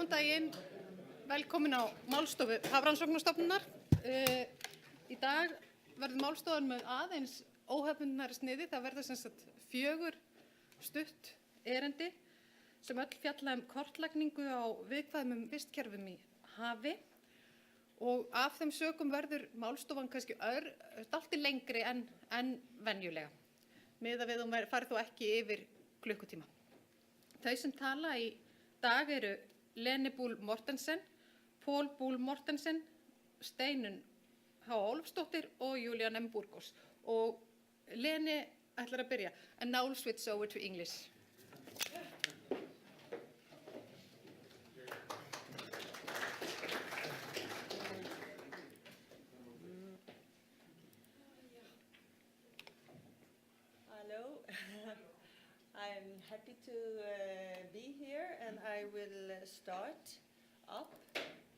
Góðan daginn, velkomin á Málstofu Hafrannsóknastofnunar. Í dag verður Málstofan með aðeins óhefnari sniði. Það verður sem sagt fjögur stutt erindi sem öll fjalla kortlagningu á viðkvæmum vistkerfum í hafi. Og af þeim sökum verður Málstofan kannski dálítið lengri en venjulega. Miðað við farið þó ekki yfir klukkutíma. Þau sem tala í dag eru Lene Buhl-Mortensen, Pål Buhl-Mortensen, Steinunn H. Ólafsdóttir og Julian M. Burgos. Og Lene ætlar að byrja. And now we'll switch over to English. Hello. I'm happy to be here, and I will start up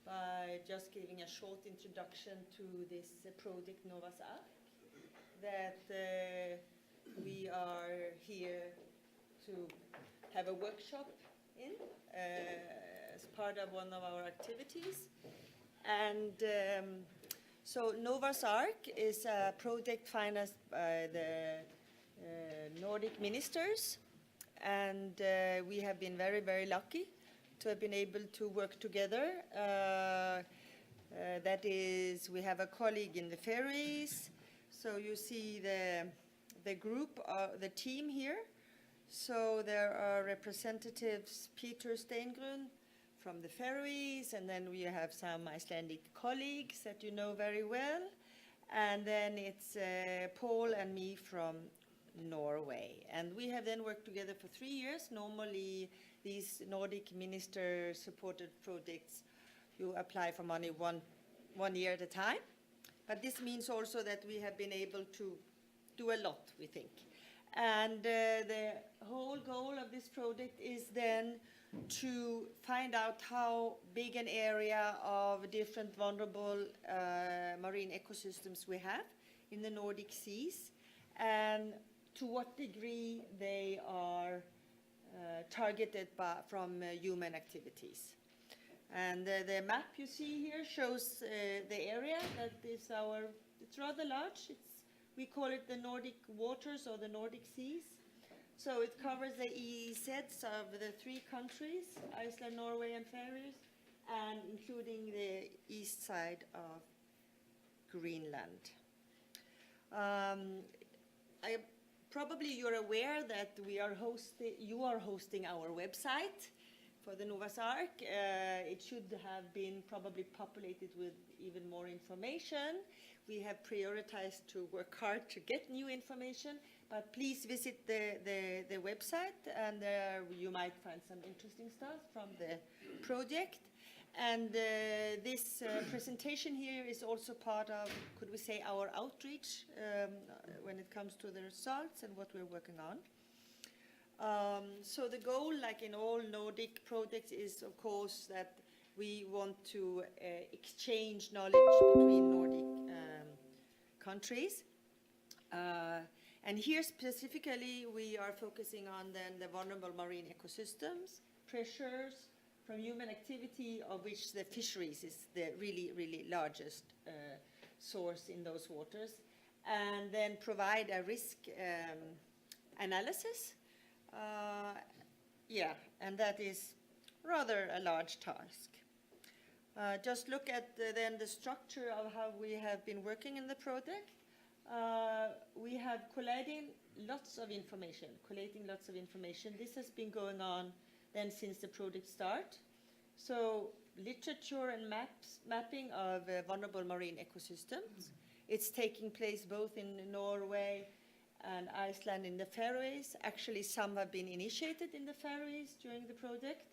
by just giving a short introduction to this project Nova's Ark that we are here to have a workshop in as part of one of our activities. And so Nova's Ark is a project financed by the Nordic ministers, and we have been very, very lucky to have been able to work together. That is, we have a colleague in the ferries, so you see the group, the team here. So there are representatives, Peter Steingrun from the ferries, and then we have some Icelandic colleagues that you know very well, and then it's Paul and me from Norway. And we have then worked together for 3 years. Normally, these Nordic minister-supported projects, you apply for money one year at a time. But this means also that we have been able to do a lot, we think. And the whole goal of this project is then to find out how big an area of different vulnerable marine ecosystems we have in the Nordic seas, and to what degree they are targeted from human activities. And the map you see here shows the area that is it's rather large. We call it the Nordic waters or the Nordic seas. So it covers the EEZs of the 3 countries, Iceland, Norway, and Faroes, and including the east side of Greenland. Probably you're aware that you are hosting our website for the Nova's Ark. It should have been probably populated with even more information. We have prioritized to work hard to get new information, but please visit the website, and there you might find some interesting stuff from the project. And this presentation here is also part of, could we say, our outreach when it comes to the results and what we're working on. So the goal, like in all Nordic projects, is of course that we want to exchange knowledge between Nordic countries. And here specifically we are focusing on then the vulnerable marine ecosystems, pressures from human activity, of which the fisheries is the really, really largest source in those waters, and then provide a risk analysis. And that is rather a large task. Just look at then the structure of how we have been working in the project. We have collating lots of information. This has been going on then since the project start. So literature and mapping of vulnerable marine ecosystems. It's taking place both in Norway and Iceland, in the Faroes. Actually, some have been initiated in the Faroes during the project.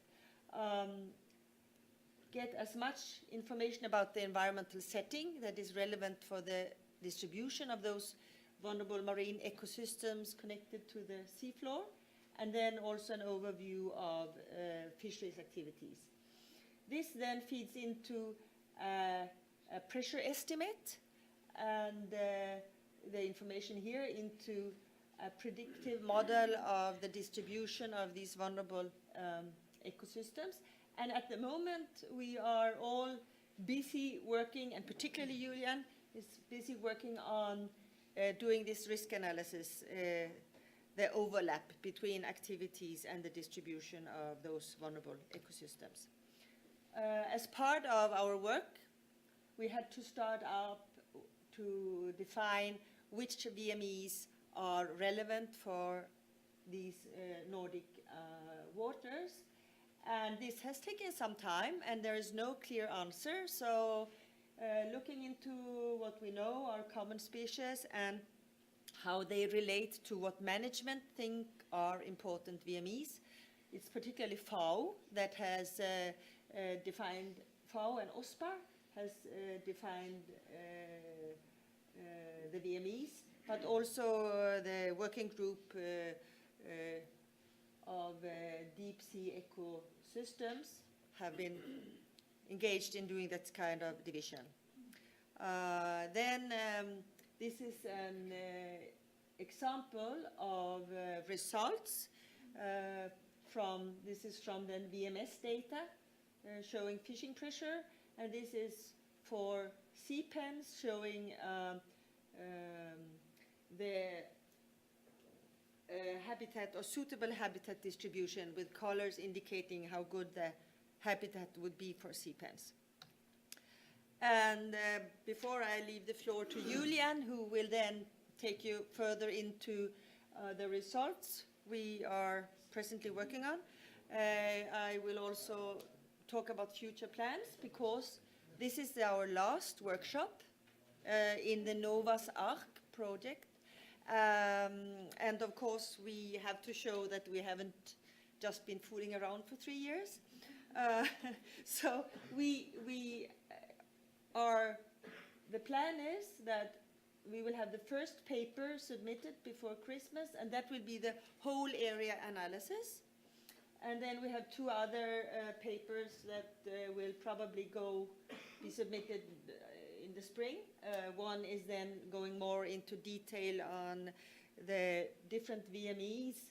Get as much information about the environmental setting that is relevant for the distribution of those vulnerable marine ecosystems connected to the seafloor, and then also an overview of fisheries activities. This then feeds into a pressure estimate, and the information here into a predictive model of the distribution of these vulnerable ecosystems, And at the moment, we are all busy working, and particularly Julian is busy working on doing this risk analysis, the overlap between activities and the distribution of those vulnerable ecosystems. As part of our work, we had to start up to define which VMEs are relevant for these Nordic waters. And this has taken some time, and there is no clear answer. So looking into what we know are common species and how they relate to what management think are important VMEs. It's particularly FAO that has defined, FAO and OSPAR has defined the VMEs, but also the working group of deep sea ecosystems have been engaged in doing that kind of division. This is an example of results this is from the VMS data showing fishing pressure, and this is for sea pens showing the habitat or suitable habitat distribution with colors indicating how good the habitat would be for sea pens. And before I leave the floor to Julian, who will then take you further into the results we are presently working on, I will also talk about future plans, because this is our last workshop in the Nova's Ark project. And of course, we have to show that we haven't just been fooling around for 3 years. So the plan is that we will have the first paper submitted before Christmas, and that will be the whole area analysis. And then we have 2 other papers that will probably be submitted in the spring. One is then going more into detail on the different VMEs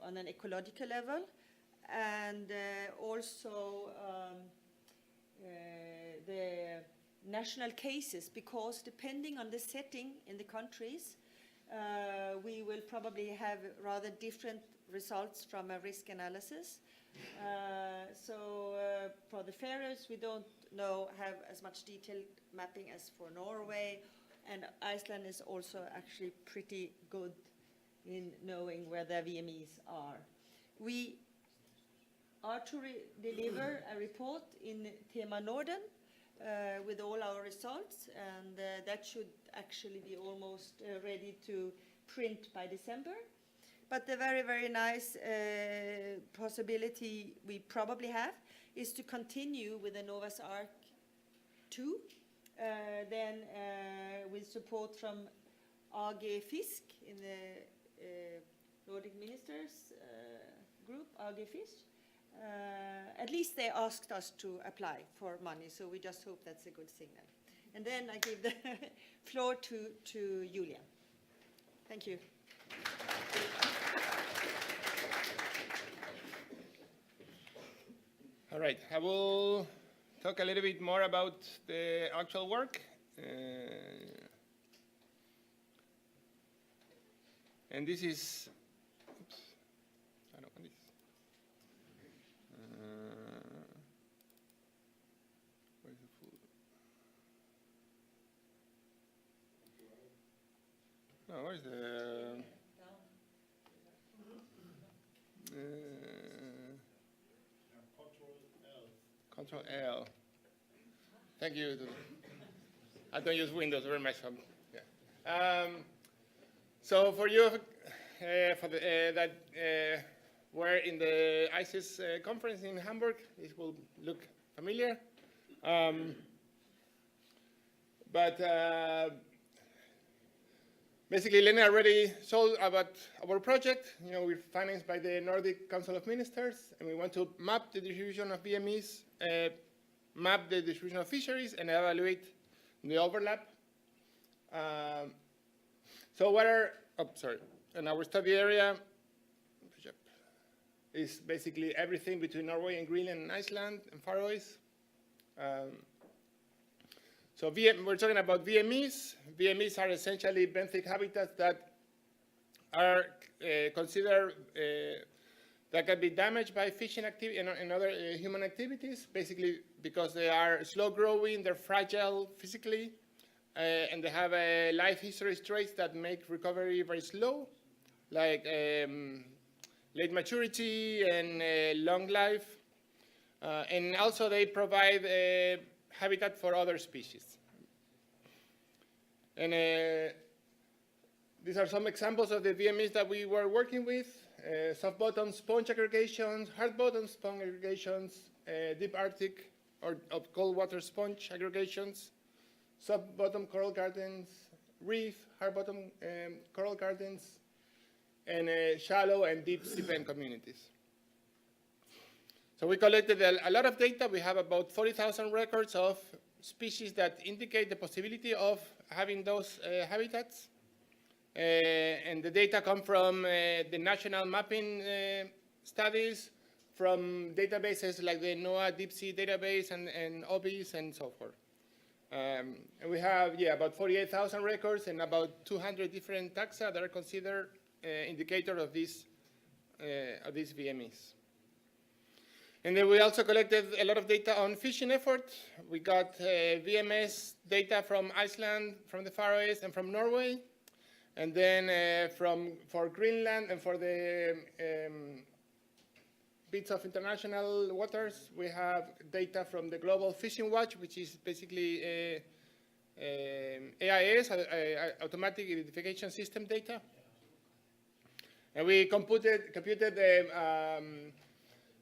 on an ecological level, and also the national cases, because depending on the setting in the countries, we will probably have rather different results from a risk analysis. For the Faroes, we don't have as much detailed mapping as for Norway, and Iceland is also actually pretty good in knowing where their VMEs are. We are to deliver a report in Tema Norden with all our results, and that should actually be almost ready to print by December. But the very, very nice possibility we probably have is to continue with the Nova's Ark 2, then with support from AG Fisk in the Nordic Ministers group, AG Fisk. At least they asked us to apply for money, so we just hope that's a good signal. And then I give the floor to Julian. Thank you. All right, I will talk a little bit more about the actual work. And this is, oops, I don't want this. Where's the full? No, where's the? Control L. Thank you. I don't use Windows very much. Yeah. So for you that were in the ISIS conference in Hamburg, this will look familiar. But basically, Lene already told about our project. You know, we're financed by the Nordic Council of Ministers, and we want to map the distribution of VMEs, map the distribution of fisheries, and evaluate the overlap. So what are, in our study area, is basically everything between Norway and Greenland and Iceland and Faroes. So we're talking about VMEs. VMEs are essentially benthic habitats that are considered that can be damaged by fishing activity and other human activities, basically because they are slow growing, they're fragile physically, and they have life history traits that make recovery very slow, like late maturity and long life. And also they provide habitat for other species. And these are some examples of the VMEs that we were working with. Soft bottom sponge aggregations, hard bottom sponge aggregations, deep Arctic or cold water sponge aggregations, soft bottom coral gardens, reef, hard bottom coral gardens, and shallow and deep seabed communities. So we collected a lot of data. We have about 40,000 records of species that indicate the possibility of having those habitats. And the data come from the national mapping studies, from databases like the NOAA Deep Sea database and OBIS and so forth. And we have, about 48,000 records and about 200 different taxa that are considered indicator of these VMEs. And then we also collected a lot of data on fishing effort. We got VMS data from Iceland, from the Faroes, and from Norway. And then for Greenland and for the bits of international waters, we have data from the Global Fishing Watch, which is basically AIS, Automatic Identification System data. And we computed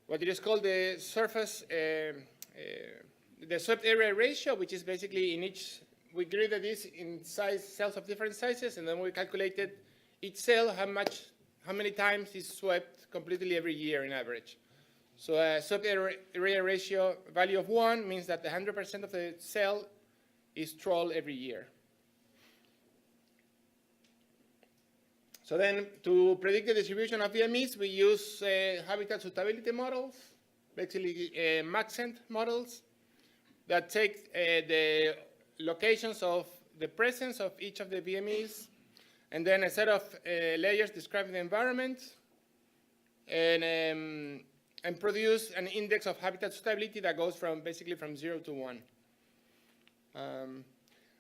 what it is called the surface, the swept area ratio, which is basically in each. We gridded this in cells of different sizes, and then we calculated each cell how many times is swept completely every year in average. So a swept area ratio value of 1 means that 100% of the cell is trawled every year. So then to predict the distribution of VMEs, we use habitat suitability models, basically Maxent models that take the locations of the presence of each of the VMEs, and then a set of layers describing the environment, and produce an index of habitat suitability that goes basically from 0 to 1.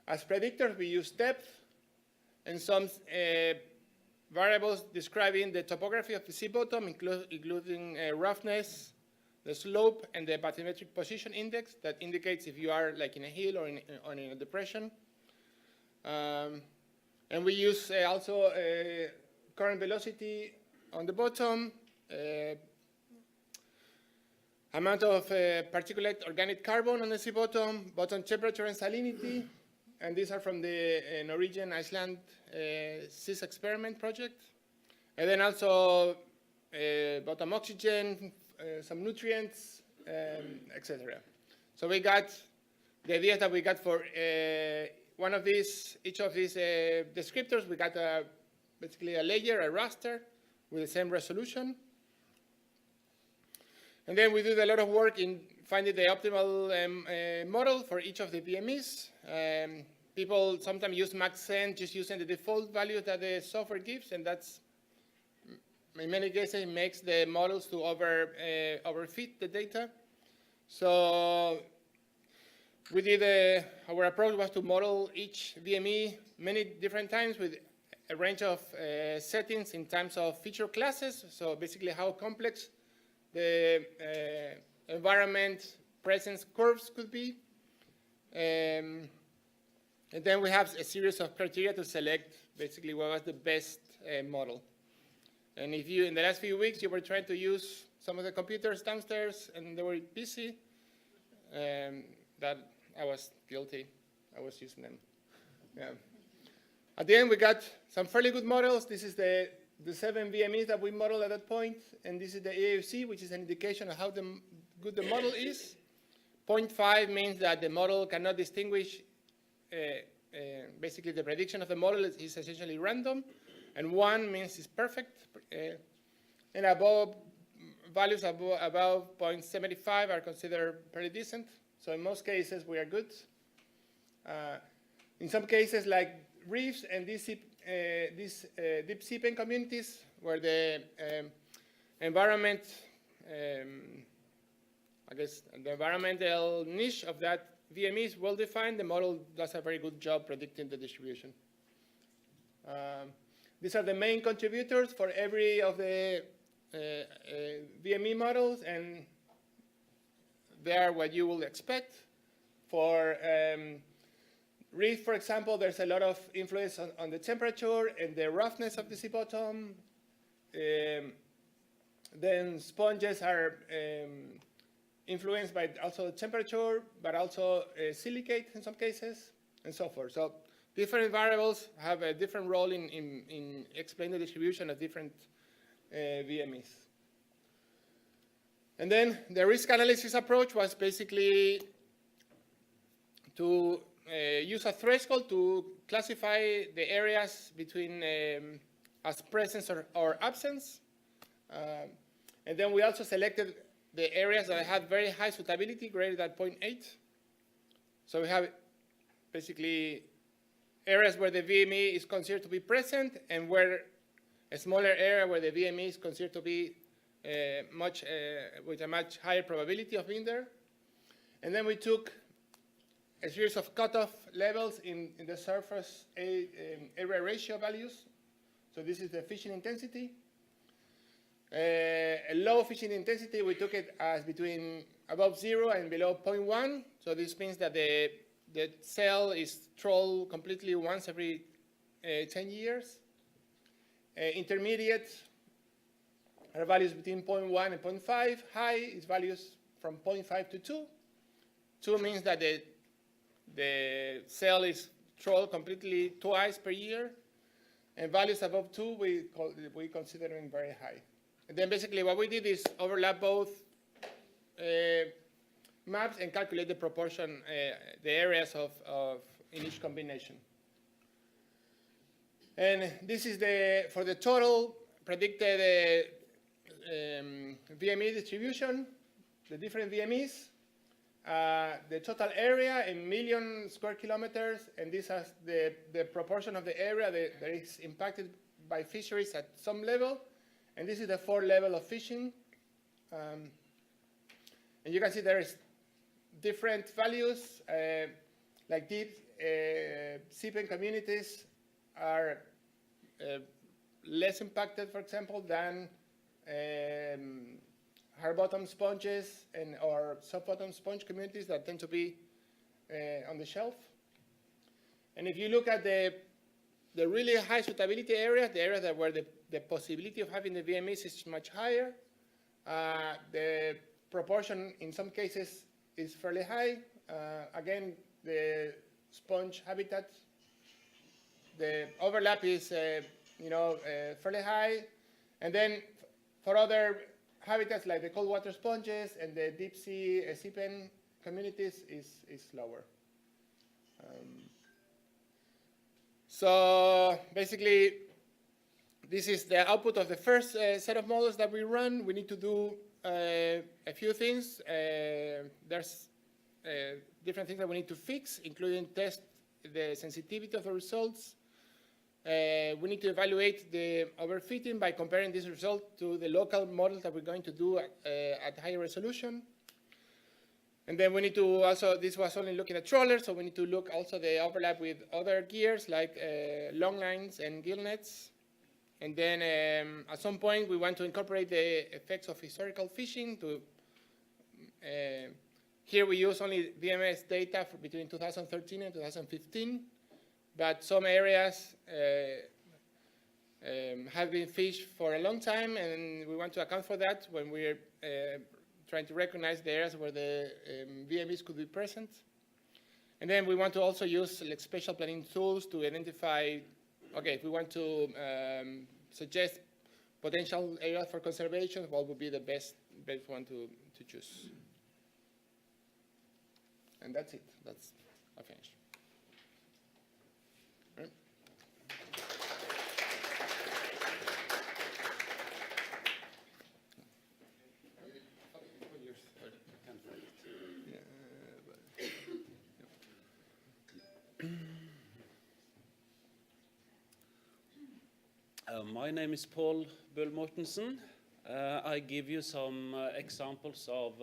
As predictors, we use depth and some variables describing the topography of the sea bottom, including roughness, the slope, and the bathymetric position index that indicates if you are like in a hill or in a depression. And we use also current velocity on the bottom, amount of particulate organic carbon on the sea bottom temperature and salinity, and these are from the Norwegian Iceland SIS experiment project. And then also bottom oxygen, some nutrients, etc. So we got the idea that we got for each of these descriptors, we got basically a layer, a raster with the same resolution. And then we did a lot of work in finding the optimal model for each of the VMEs. People sometimes use Maxent just using the default value that the software gives, and that's, in many cases, makes the models to overfit the data. So we did, our approach was to model each VME many different times with a range of settings in terms of feature classes. So basically how complex the environment presence curves could be. And then we have a series of criteria to select basically what was the best model. And if you, in the last few weeks, you were trying to use some of the computers downstairs and they were busy, that I was guilty. I was using them. Yeah. At the end, we got some fairly good models. This is the 7 VMEs that we modeled at that point, and this is the AUC, which is an indication of how good the model is. 0.5 means that the model cannot distinguish, basically the prediction of the model is essentially random, and 1 means it's perfect, and above values above 0.75 are considered pretty decent. So in most cases, we are good. In some cases, like reefs and these deep sea pen communities, where the environment, I guess the environmental niche of that VME is well defined, the model does a very good job predicting the distribution. These are the main contributors for every of the VME models, and they are what you will expect. For reef, for example, there's a lot of influence on the temperature and the roughness of the sea bottom. Then sponges are influenced by also the temperature, but also silicate in some cases, and so forth. So different variables have a different role in explaining the distribution of different VMEs. And then the risk analysis approach was basically to use a threshold to classify the areas between as presence or absence. And then we also selected the areas that had very high suitability, greater than 0.8. So we have basically areas where the VME is considered to be present, and where a smaller area where the VME is considered to be with a much higher probability of being there. And then we took a series of cutoff levels in the surface area ratio values. So this is the fishing intensity. A low fishing intensity, we took it as between above 0 and below 0.1. So this means that the cell is trolled completely once every 10 years. Intermediate are values between 0.1 and 0.5. High is values from 0.5 to 2. 2 means that the cell is trolled completely twice per year. And values above 2, we consider them very high. And then basically what we did is overlap both maps and calculate the proportion, the areas in each combination. And this is for the total predicted VME distribution, the different VMEs, the total area in million square kilometers, and this has the proportion of the area that is impacted by fisheries at some level. And this is the 4th level of fishing. And you can see there is different values, like deep sea pen communities are less impacted, for example, than hard bottom sponges or soft bottom sponge communities that tend to be on the shelf. And if you look at the really high suitability areas, the areas where the possibility of having the VMEs is much higher, the proportion in some cases is fairly high. Again, the sponge habitat, the overlap is fairly high. And then for other habitats like the cold water sponges and the deep sea sea pen communities is lower. So basically, this is the output of the first set of models that we run. We need to do a few things. There's different things that we need to fix, including test the sensitivity of the results. We need to evaluate the overfitting by comparing this result to the local models that we're going to do at higher resolution. And then we need to also, this was only looking at trawlers, so we need to look also the overlap with other gears like long lines and gill nets. And then at some point we want to incorporate the effects of historical fishing. Here we use only VMS data between 2013 and 2015, but some areas have been fished for a long time, and we want to account for that when we're trying to recognize the areas where the VMEs could be present. And then we want to also use like spatial planning tools to identify, okay, if we want to suggest potential areas for conservation, what would be the best one to choose. And that's it. I finished. Right. My name is Pål Buhl-Mortensen. I give you some examples of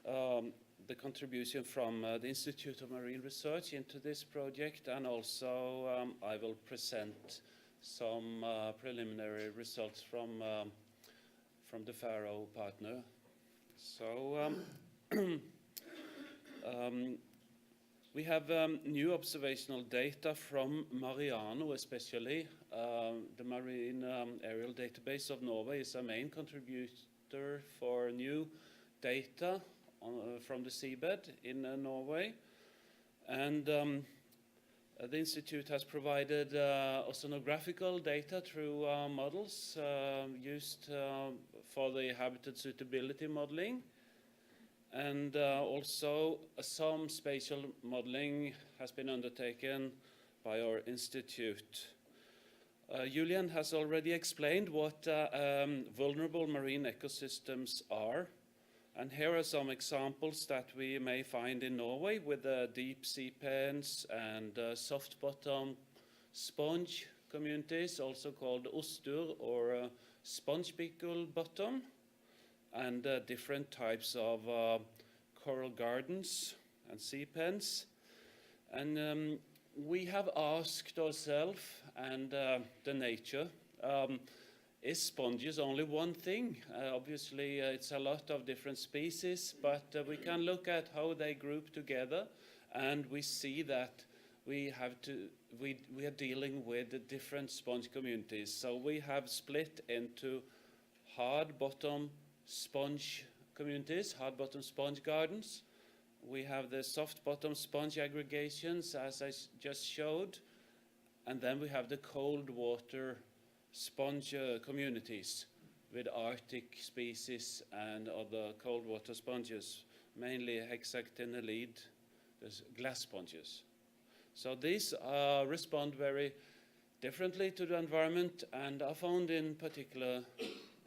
the contribution from the Institute of Marine Research into this project, and also I will present some preliminary results from the Faroe partner. So we have new observational data from Mariano, especially. The Marine Aerial Database of Norway is a main contributor for new data from the seabed in Norway. And the Institute has provided oceanographical data through models used for the habitat suitability modeling. And also some spatial modeling has been undertaken by our institute. Julian has already explained what vulnerable marine ecosystems are. And here are some examples that we may find in Norway with deep sea pens and soft bottom sponge communities, also called ostur or sponge-beakle bottom, and different types of coral gardens and sea pens. And we have asked ourselves and the nature, is sponges only one thing? Obviously, it's a lot of different species, but we can look at how they group together, and we see that we are dealing with different sponge communities. So we have split into hard bottom sponge communities, hard bottom sponge gardens. We have the soft bottom sponge aggregations, as I just showed, and then we have the cold water sponge communities with Arctic species and other cold water sponges, mainly hexactinellide, glass sponges. So these respond very differently to the environment and are found in particular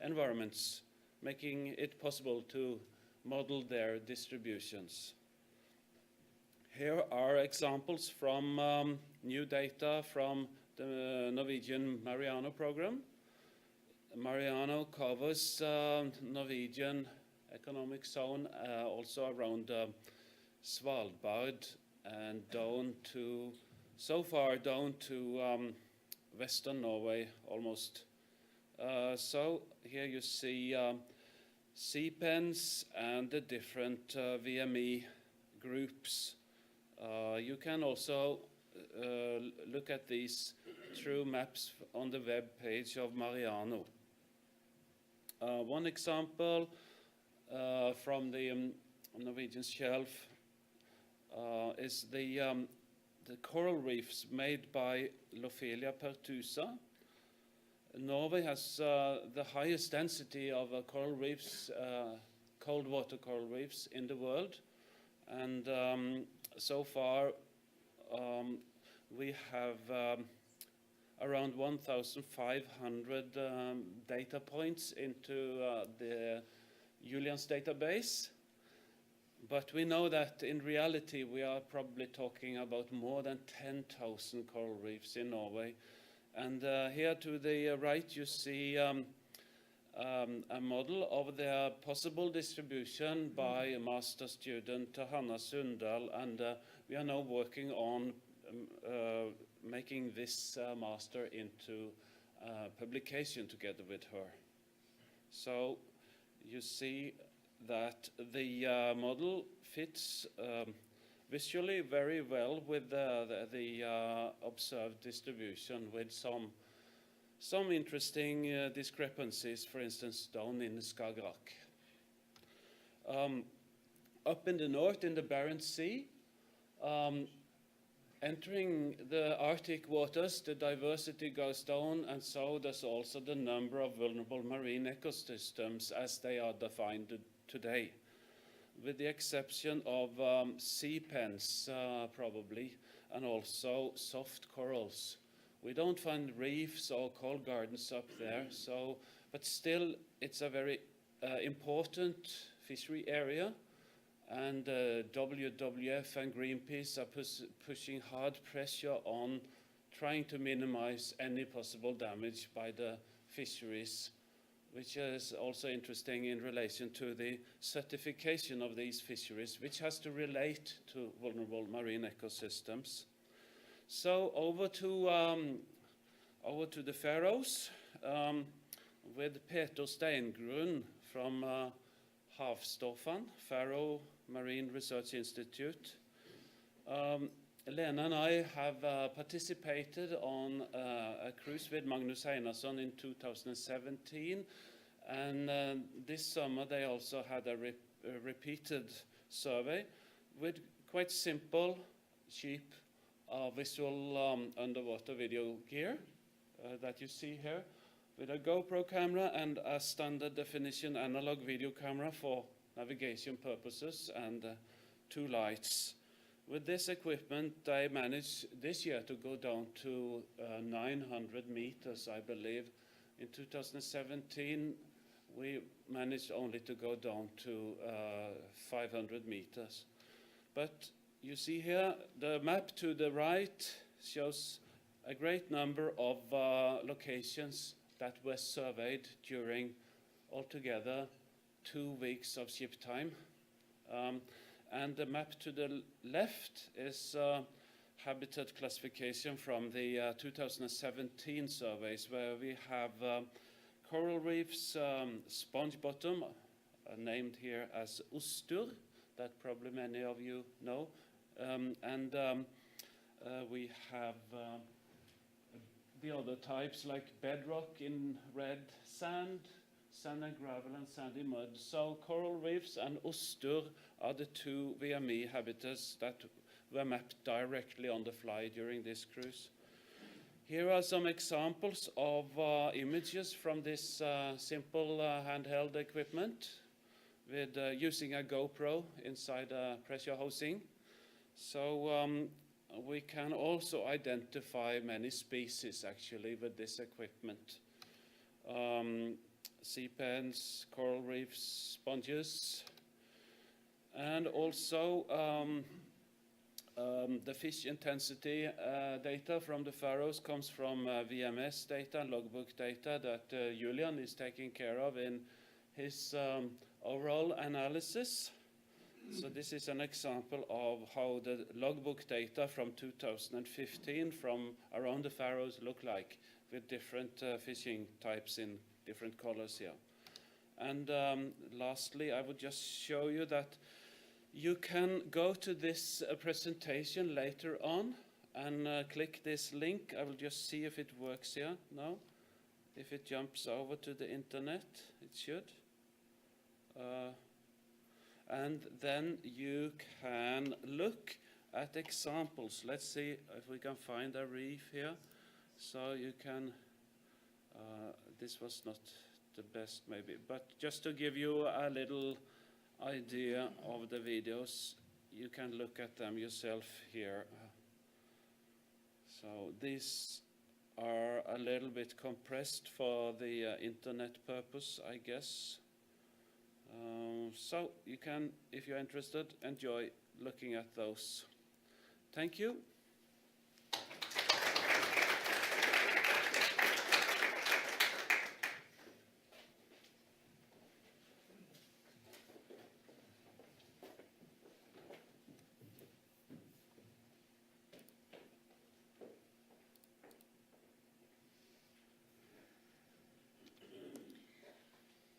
environments, making it possible to model their distributions. Here are examples from new data from the Norwegian Mariano program. Mariano covers Norwegian economic zone, also around Svalbard, and down to, so far down to Western Norway almost. So here you see sea pens and the different VME groups. You can also look at these through maps on the web page of Mariano. One example from the Norwegian shelf is the coral reefs made by Lophelia pertusa. Norway has the highest density of coral reefs, cold water coral reefs in the world, and so far we have around 1,500 data points into the Julian's database. But we know that in reality we are probably talking about more than 10,000 coral reefs in Norway. And here to the right you see a model of the possible distribution by a master student, Hanna Sundal, and we are now working on making this master into publication together with her. So you see that the model fits visually very well with the observed distribution, with some interesting discrepancies, for instance, down in Skagerrak. Up in the north, in the Barents Sea, entering the Arctic waters, the diversity goes down, and so does also the number of vulnerable marine ecosystems as they are defined today, with the exception of sea pens, probably, and also soft corals. We don't find reefs or coral gardens up there, so, but still it's a very important fishery area, and WWF and Greenpeace are pushing hard pressure on trying to minimize any possible damage by the fisheries, which is also interesting in relation to the certification of these fisheries, which has to relate to vulnerable marine ecosystems. So over to the Faroes with Peter Steingrun from Málstofa, Faroe Marine Research Institute. Lene and I have participated on a cruise with Magnus Einarsson in 2017, and this summer they also had a repeated survey with quite simple, cheap visual underwater video gear that you see here, with a GoPro camera and a standard definition analog video camera for navigation purposes and 2 lights. With this equipment, I managed this year to go down to 900 meters, I believe. In 2017, we managed only to go down to 500 meters. But you see here, the map to the right shows a great number of locations that were surveyed during altogether 2 weeks of ship time. And the map to the left is habitat classification from the 2017 surveys, where we have coral reefs, sponge bottom, named here as ustur, that probably many of you know. And we have the other types like bedrock in red sand, sand and gravel and sandy mud. So coral reefs and ustur are the 2 VME habitats that were mapped directly on the fly during this cruise. Here are some examples of images from this simple handheld equipment with using a GoPro inside a pressure housing. So we can also identify many species actually with this equipment. Sea pens, coral reefs, sponges, and also the fish intensity data from the Faroes comes from VMS data, logbook data that Julian is taking care of in his overall analysis. So this is an example of how the logbook data from 2015 from around the Faroes look like, with different fishing types in different colors here. And lastly, I would just show you that you can go to this presentation later on and click this link. I will just see if it works here now. If it jumps over to the internet, it should. And then you can look at examples. Let's see if we can find a reef here. So you can, this was not the best maybe, but just to give you a little idea of the videos, you can look at them yourself here. So these are a little bit compressed for the internet purpose, I guess. So you can, if you're interested, enjoy looking at those. Thank you.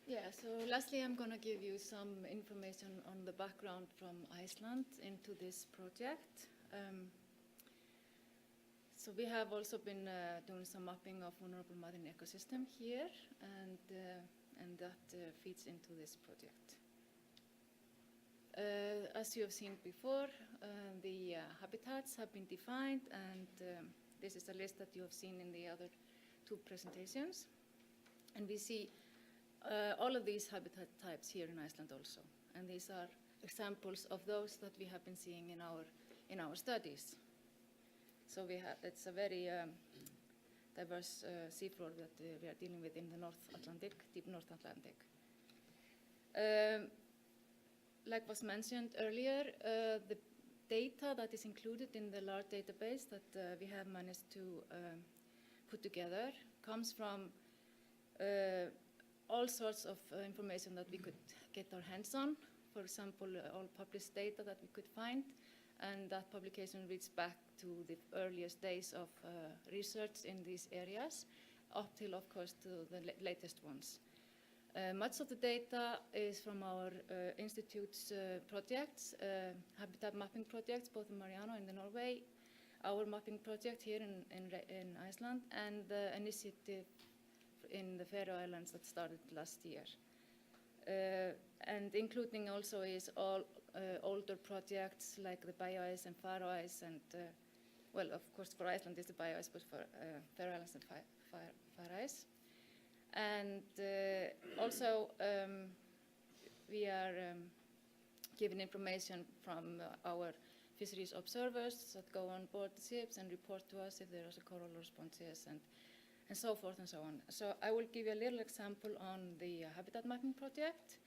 Yeah, so lastly, I'm going to give you some information on the background from Iceland into this project. So we have also been doing some mapping of vulnerable marine ecosystem here, and that feeds into this project. As you have seen before, the habitats have been defined, and this is a list that you have seen in the other 2 presentations. And we see all of these habitat types here in Iceland also, and these are examples of those that we have been seeing in our studies. So it's a very diverse seafloor that we are dealing with in the North Atlantic, deep North Atlantic. Like was mentioned earlier, data that is included in the large database that we have managed to put together comes from all sorts of information that we could get our hands on. For example, all published data that we could find, and that publication reaches back to the earliest days of research in these areas, up till, of course, to the latest ones. Much of the data is from our institute's projects, habitat mapping projects, both in Mariano and in Norway, our mapping project here in Iceland, and the initiative in the Faroe Islands that started last year. And including also is all older projects like the BioIce and Faroe Ice, and well, of course, for Iceland is the BioIce, but for Faroe Islands and Faroe Ice. And also, we are given information from our fisheries observers that go on board the ships and report to us if there is a coral responses and so forth and so on. So I will give you a little example on the habitat mapping project,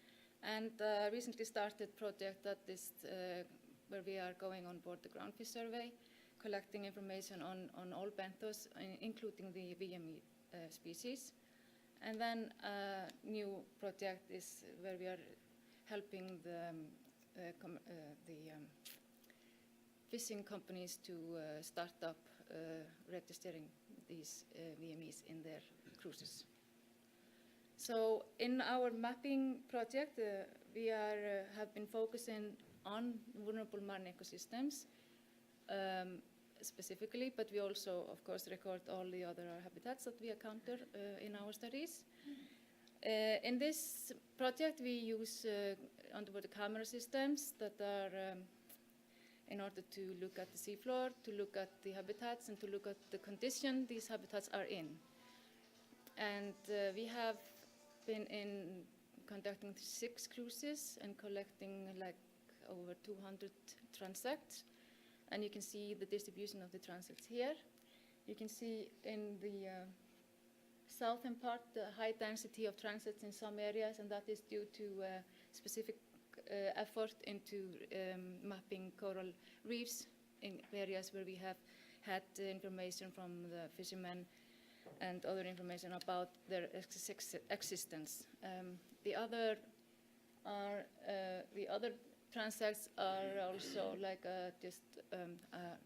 and recently started project that is where we are going on board the groundfish survey, collecting information on all benthos, including the VME species. And then a new project is where we are helping the fishing companies to start up registering these VMEs in their cruises. So in our mapping project, we have been focusing on vulnerable marine ecosystems specifically, but we also, of course, record all the other habitats that we encounter in our studies. In this project, we use underwater camera systems that are in order to look at the seafloor, to look at the habitats, and to look at the condition these habitats are in. And we have been conducting 6 cruises and collecting like over 200 transects. And you can see the distribution of the transects here. You can see in the southern part the high density of transects in some areas, and that is due to specific effort into mapping coral reefs in areas where we have had information from the fishermen and other information about their existence. The other transects are also like just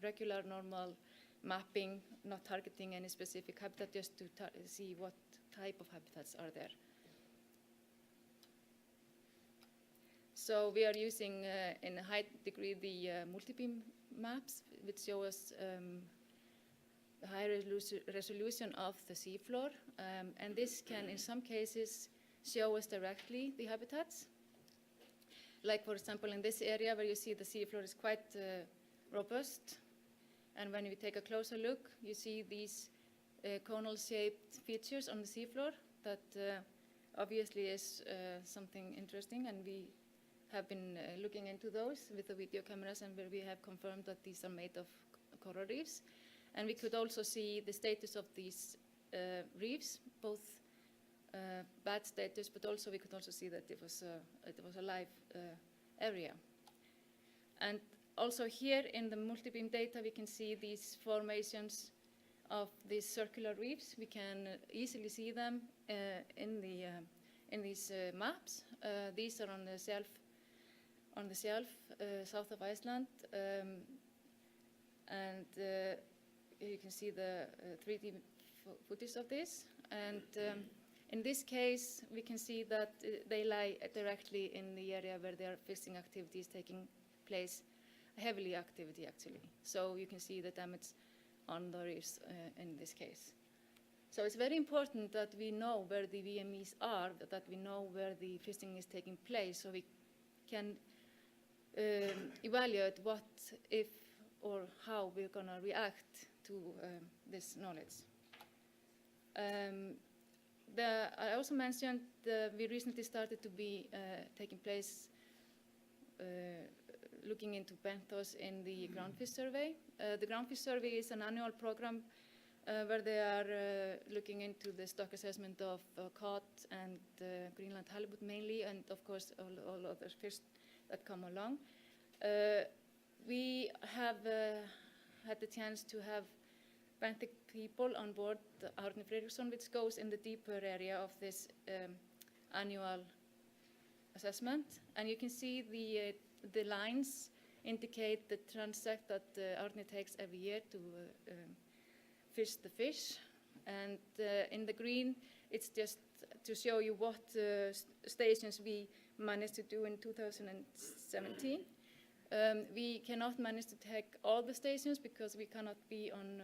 regular, normal mapping, not targeting any specific habitat, just to see what type of habitats are there. So we are using in a high degree the multi-beam maps, which show us the high resolution of the seafloor, and this can, in some cases, show us directly the habitats. Like, for example, in this area where you see the seafloor is quite robust, and when we take a closer look, you see these conal-shaped features on the seafloor that obviously is something interesting, and we have been looking into those with the video cameras, and where we have confirmed that these are made of coral reefs. And we could also see the status of these reefs, both bad status, but also we could also see that it was a live area. And also here in the multi-beam data, we can see these formations of these circular reefs. We can easily see them in these maps. These are on the shelf south of Iceland, and you can see the 3D footage of this. And in this case, we can see that they lie directly in the area where there are fishing activities taking place, heavily activity actually. So you can see the damage on the reefs in this case. So it's very important that we know where the VMEs are, that we know where the fishing is taking place, so we can evaluate what, if, or how we're going to react to this knowledge. I also mentioned we recently started to be taking place looking into benthos in the groundfish survey. The groundfish survey is an annual program where they are looking into the stock assessment of cod and Greenland halibut mainly, and of course all other fish that come along. we have had the chance to have Benthic people on board the Árni Friðriksson, which goes in the deeper area of this annual assessment. And you can see the lines indicate the transect that Árni takes every year to fish the fish. And in the green, it's just to show you what stations we managed to do in 2017. We cannot manage to take all the stations because we cannot be on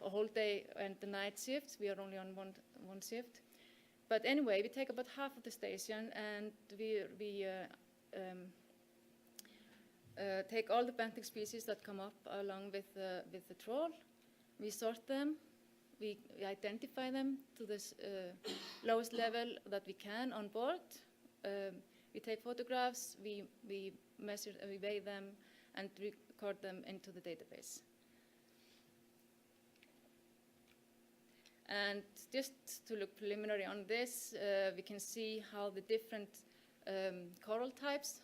a whole day and the night shifts. We are only on one shift. But anyway, we take about half of the station, and we take all the benthic species that come up along with the trawl. We sort them. We identify them to the lowest level that we can on board. We take photographs, we measure, we weigh them, and record them into the database. And just to look preliminary on this, we can see how the different coral types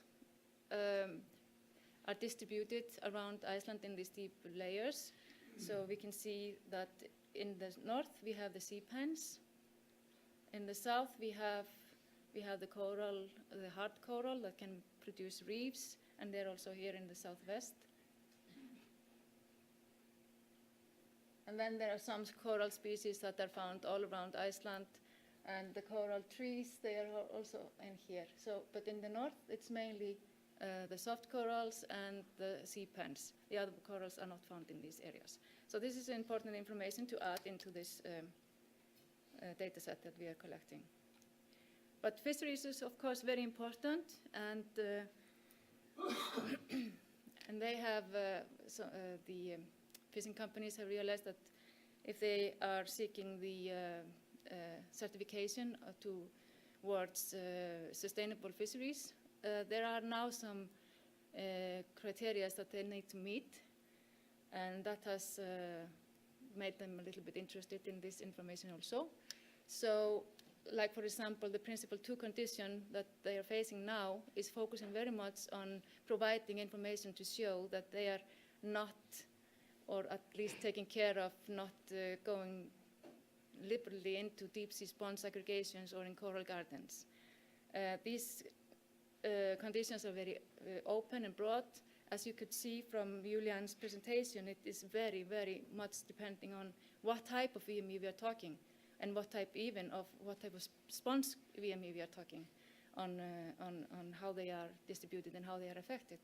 are distributed around Iceland in these deep layers. So we can see that in the north we have the sea pens. In the south we have the coral, the hard coral that can produce reefs, and they're also here in the southwest. And then there are some coral species that are found all around Iceland, and the coral trees, they are also in here. So, but in the north, it's mainly the soft corals and the sea pens. The other corals are not found in these areas. So this is important information to add into this data set that we are collecting. But fisheries is, of course, very important, and and they have the fishing companies have realized that if they are seeking the certification towards sustainable fisheries, there are now some criteria that they need to meet, and that has made them a little bit interested in this information also. So, like for example, the principle 2 condition that they are facing now is focusing very much on providing information to show that they are not, or at least taking care of not going liberally into deep sea sponge aggregations or in coral gardens. These conditions are very open and broad. As you could see from Julian's presentation, it is very, very much depending on what type of VME we are talking, and what type of sponge VME we are talking on how they are distributed and how they are affected.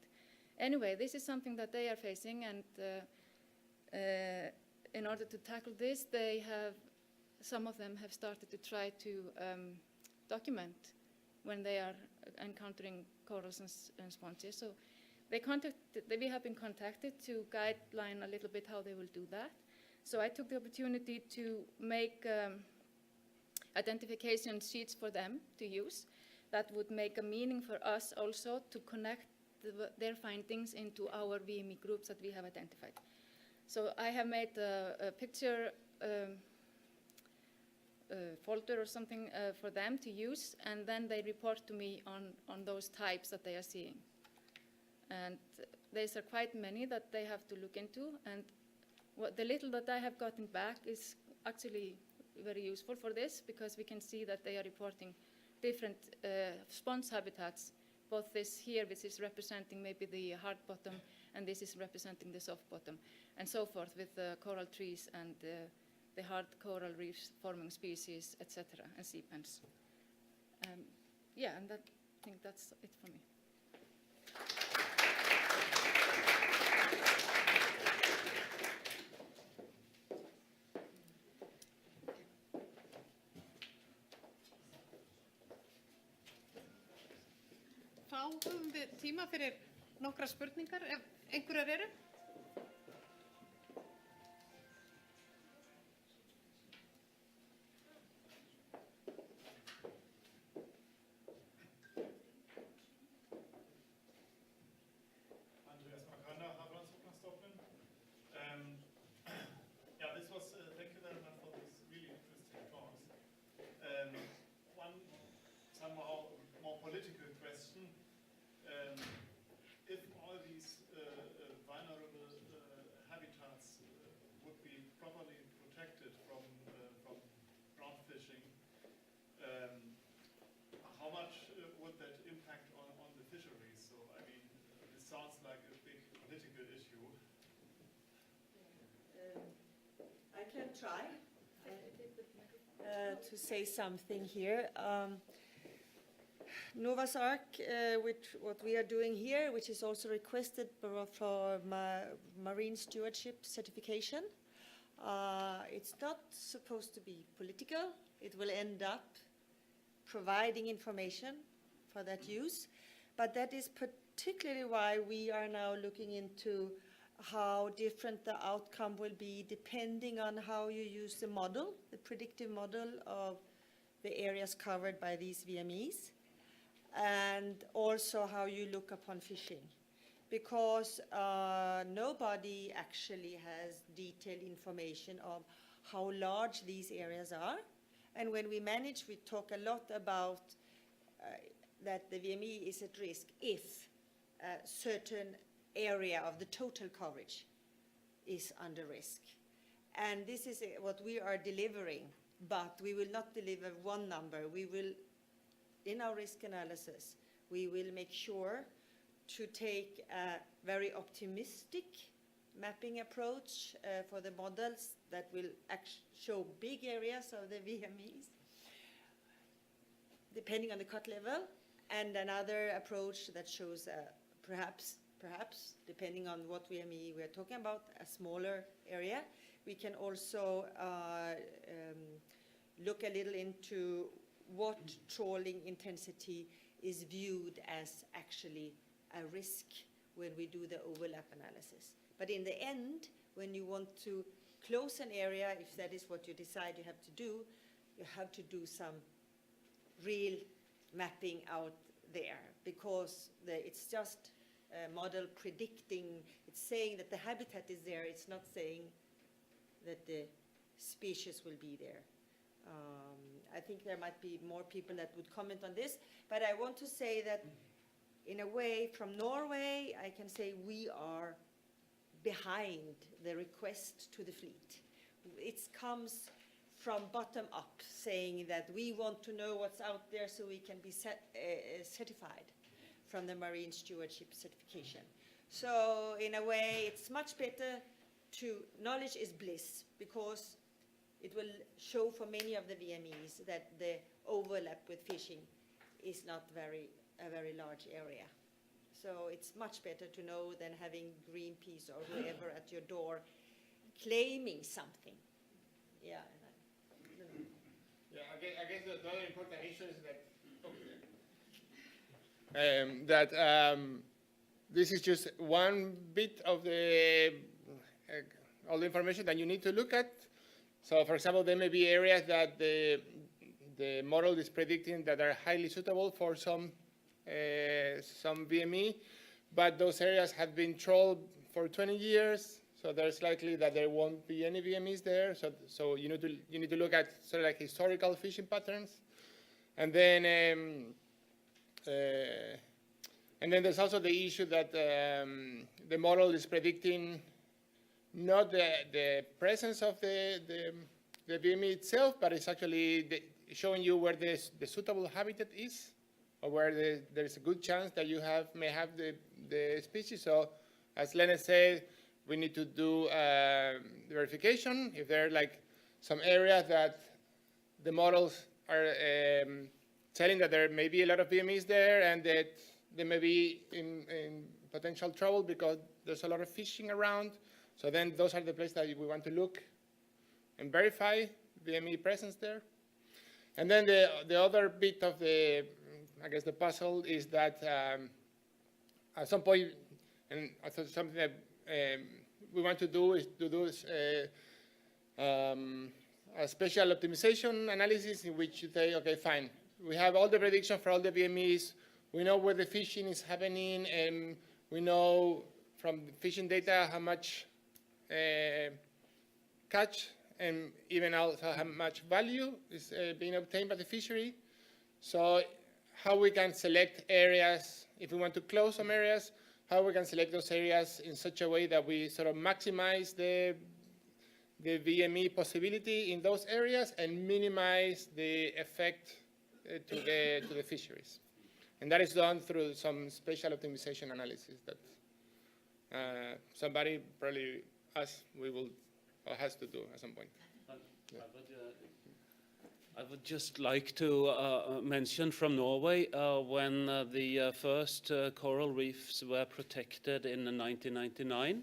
Anyway, this is something that they are facing, and in order to tackle this, some of them have started to try to document when they are encountering corals and sponges. So we have been contacted to guideline a little bit how they will do that. So I took the opportunity to make identification sheets for them to use that would make a meaning for us also to connect their findings into our VME groups that we have identified. So I have made a picture folder or something for them to use, and then they report to me on those types that they are seeing. And these are quite many that they have to look into, and the little that I have gotten back is actually very useful for this, because we can see that they are reporting different sponge habitats, both this here, which is representing maybe the hard bottom, and this is representing the soft bottom, and so forth with the coral trees and the hard coral reefs forming species, etc., and sea pens. Yeah, and I think that's it for me. Þá höfum við tíma fyrir nokkra spurningar, ef einhverjar eru. Thank you very much for this really interesting talks. One somehow more political question. If sounds like a big political issue. I can try to say something here. Nova's Ark, what we are doing here, which is also requested for marine stewardship certification, it's not supposed to be political. It will end up providing information for that use, but that is particularly why we are now looking into how different the outcome will be depending on how you use the model, the predictive model of the areas covered by these VMEs, and also how you look upon fishing. Because nobody actually has detailed information of how large these areas are. And when we manage, we talk a lot about that the VME is at risk if a certain area of the total coverage is under risk. And this is what we are delivering, but we will not deliver one number. We will, in our risk analysis, we will make sure to take a very optimistic mapping approach for the models that will show big areas of the VMEs, depending on the cut level, and another approach that shows perhaps, depending on what VME we are talking about, a smaller area. We can also look a little into what trawling intensity is viewed as actually a risk when we do the overlap analysis. But in the end, when you want to close an area, if that is what you decide you have to do some real mapping out there, because it's just a model predicting, it's saying that the habitat is there, it's not saying that the species will be there. I think there might be more people that would comment on this, but I want to say that in a way, from Norway, I can say we are behind the request to the fleet. It comes from bottom up, saying that we want to know what's out there so we can be certified from the marine stewardship certification. So in a way, it's much better to, knowledge is bliss, because it will show for many of the VMEs that the overlap with fishing is not a very large area. So it's much better to know than having Greenpeace or whoever at your door claiming something. Yeah. Yeah, I guess the other important issue is that this is just one bit of the all the information that you need to look at. So, for example, there may be areas that the model is predicting that are highly suitable for some VME, but those areas have been trawled for 20 years, so there's likely that there won't be any VMEs there. So you need to look at sort of like historical fishing patterns, and then there's also the issue that the model is predicting not the presence of the VME itself, but it's actually showing you where the suitable habitat is, or where there's a good chance that you may have the species. So, as Lene said, we need to do verification. If there are like some areas that the models are telling that there may be a lot of VMEs there, and that they may be in potential trouble because there's a lot of fishing around. So then those are the places that we want to look and verify VME presence there. And then the other bit of the puzzle is that at some point, and I thought something that we want to do is to do a special optimization analysis in which you say, okay, fine, we have all the prediction for all the VMEs, we know where the fishing is happening, and we know from the fishing data how much catch and even also how much value is being obtained by the fishery. So how we can select areas, if we want to close some areas, how we can select those areas in such a way that we sort of maximize the VME possibility in those areas and minimize the effect to the fisheries. And that is done through some spatial optimization analysis that somebody, probably us, we will or has to do at some point. I would just like to mention from Norway when the first coral reefs were protected in 1999.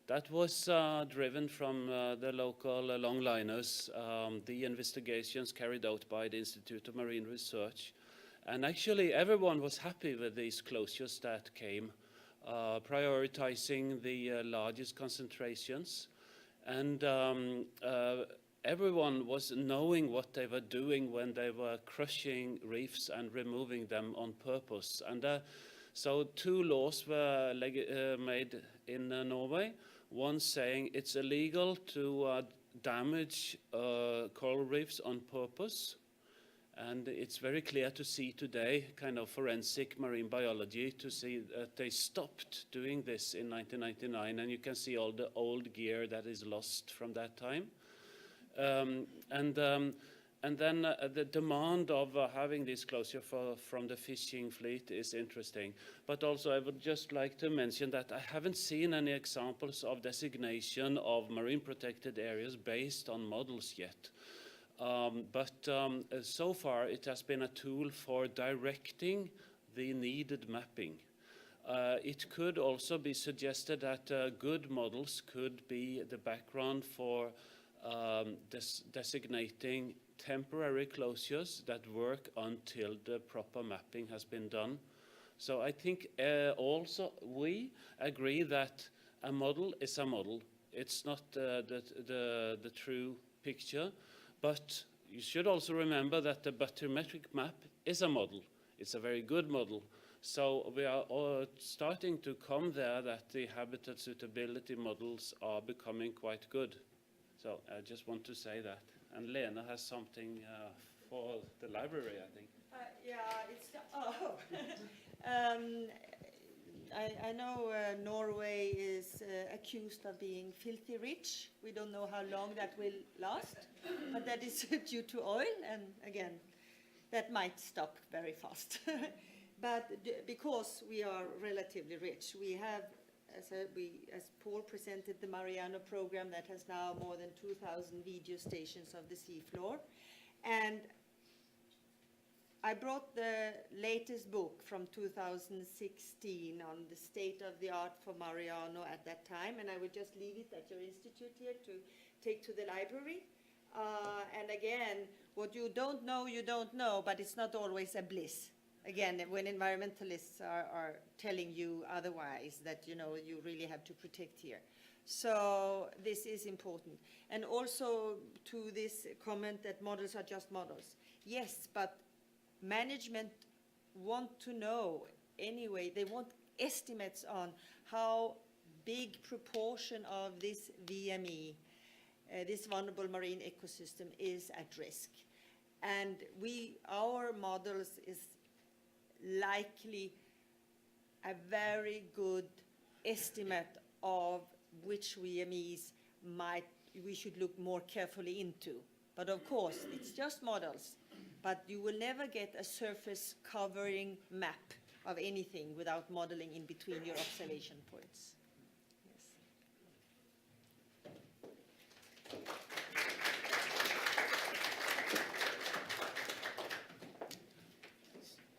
That was driven from the local longliners, the investigations carried out by the Institute of Marine Research. And actually everyone was happy with these closures that came, prioritizing the largest concentrations. And everyone was knowing what they were doing when they were crushing reefs and removing them on purpose. And so 2 laws were made in Norway. One saying it's illegal to damage coral reefs on purpose. And it's very clear to see today, kind of forensic marine biology, to see that they stopped doing this in 1999. And you can see all the old gear that is lost from that time. And then the demand of having this closure from the fishing fleet is interesting. But also I would just like to mention that I haven't seen any examples of designation of marine protected areas based on models yet. But so far it has been a tool for directing the needed mapping. It could also be suggested that good models could be the background for designating temporary closures that work until the proper mapping has been done. So I think also we agree that a model is a model. It's not the true picture, but you should also remember that the bathymetric map is a model. It's a very good model. So we are all starting to come there that the habitat suitability models are becoming quite good. So I just want to say that. And Lene has something for the library, I think. I know Norway is accused of being filthy rich. We don't know how long that will last, but that is due to oil, and again, that might stop very fast. But because we are relatively rich, we have, as Pål presented, the Mariano program that has now more than 2,000 video stations of the seafloor. And I brought the latest book from 2016 on the state of the art for Mariano at that time, and I will just leave it at your institute here to take to the library. And again, what you don't know, but it's not always a bliss. Again, when environmentalists are telling you otherwise, that you really have to protect here. So this is important. And also to this comment that models are just models. Yes, but management want to know anyway, they want estimates on how big proportion of this VME, this vulnerable marine ecosystem, is at risk. And our models is likely a very good estimate of which VMEs we should look more carefully into. But of course, it's just models. But you will never get a surface covering map of anything without modeling in between your observation points. Yes.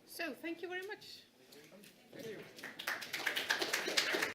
So, thank you very much. Thank you.